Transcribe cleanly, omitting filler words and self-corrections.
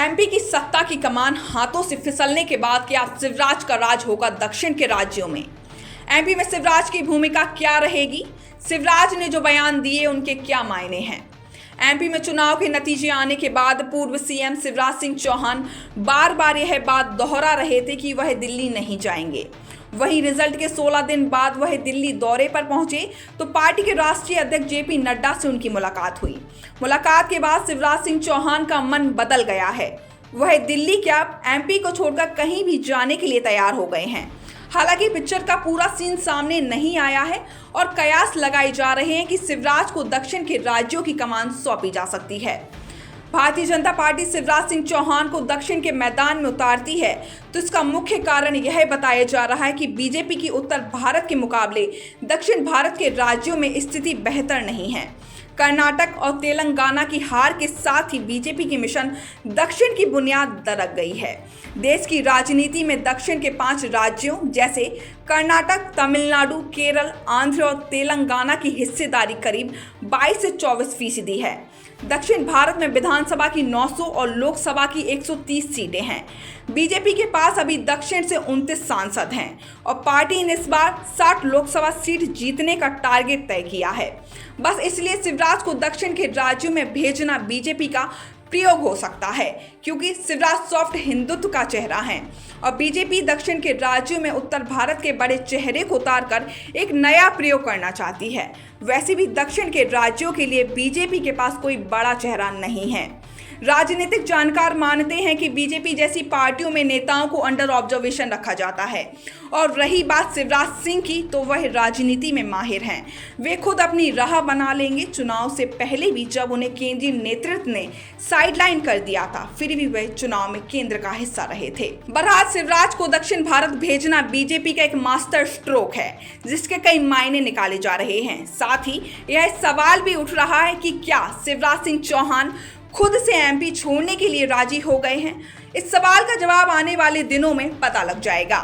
MP की सत्ता की कमान हाथों से फिसलने के बाद क्या शिवराज का राज होगा दक्षिण के राज्यों में? एमपी में शिवराज की भूमिका क्या रहेगी? शिवराज ने जो बयान दिए उनके क्या मायने हैं? एमपी में चुनाव के नतीजे आने के बाद पूर्व सीएम शिवराज सिंह चौहान बार बार यह बात दोहरा रहे थे कि वह दिल्ली नहीं जाएंगे। वहीं रिजल्ट के 16 दिन बाद वह दिल्ली दौरे पर पहुंचे तो पार्टी के राष्ट्रीय अध्यक्ष जेपी नड्डा से उनकी मुलाकात हुई। मुलाकात के बाद शिवराज सिंह चौहान का मन बदल गया है। वह दिल्ली क्या एमपी को छोड़कर कहीं भी जाने के लिए तैयार हो गए हैं। हालांकि पिक्चर का पूरा सीन सामने नहीं आया है और कयास लगाए जा रहे हैं कि शिवराज को दक्षिण के राज्यों की कमान सौंपी जा सकती है। भारतीय जनता पार्टी शिवराज सिंह चौहान को दक्षिण के मैदान में उतारती है तो इसका मुख्य कारण यह बताया जा रहा है कि बीजेपी की उत्तर भारत के मुकाबले दक्षिण भारत के राज्यों में स्थिति बेहतर नहीं है। कर्नाटक और तेलंगाना की हार के साथ ही बीजेपी की मिशन दक्षिण की बुनियाद दरक गई है। देश की राजनीति में दक्षिण के 5 राज्यों जैसे कर्नाटक, तमिलनाडु, केरल, आंध्र और तेलंगाना की हिस्सेदारी करीब 22 से 24% है। दक्षिण भारत में विधानसभा की 900 और लोकसभा की 130 सीटें हैं। बीजेपी के पास अभी दक्षिण से 29 सांसद हैं और पार्टी ने इस बार 60 लोकसभा सीट जीतने का टारगेट तय किया है। बस इसलिए शिवराज को दक्षिण के राज्यों में भेजना बीजेपी का प्रयोग हो सकता है, क्योंकि शिवराज सॉफ्ट हिंदुत्व का चेहरा है और बीजेपी दक्षिण के राज्यों में उत्तर भारत के बड़े चेहरे को उतारकर एक नया प्रयोग करना चाहती है। वैसे भी दक्षिण के राज्यों के लिए बीजेपी के पास कोई बड़ा चेहरा नहीं है। राजनीतिक जानकार मानते हैं कि बीजेपी जैसी पार्टियों में नेताओं को अंडर ऑब्जर्वेशन रखा जाता है और रही बात शिवराज सिंह की, तो वह राजनीति में माहिर हैं। वे खुद अपनी राह बना लेंगे। चुनाव से पहले भी जब उन्हें केंद्रीय नेतृत्व ने साइडलाइन कर दिया था, फिर भी वह चुनाव में केंद्र का हिस्सा रहे थे। बहरहाल शिवराज को दक्षिण भारत भेजना बीजेपी का एक मास्टर स्ट्रोक है, जिसके कई मायने निकाले जा रहे हैं। साथ ही यह सवाल भी उठ रहा है कि क्या शिवराज सिंह चौहान खुद से एमपी छोड़ने के लिए राजी हो गए हैं? इस सवाल का जवाब आने वाले दिनों में पता लग जाएगा।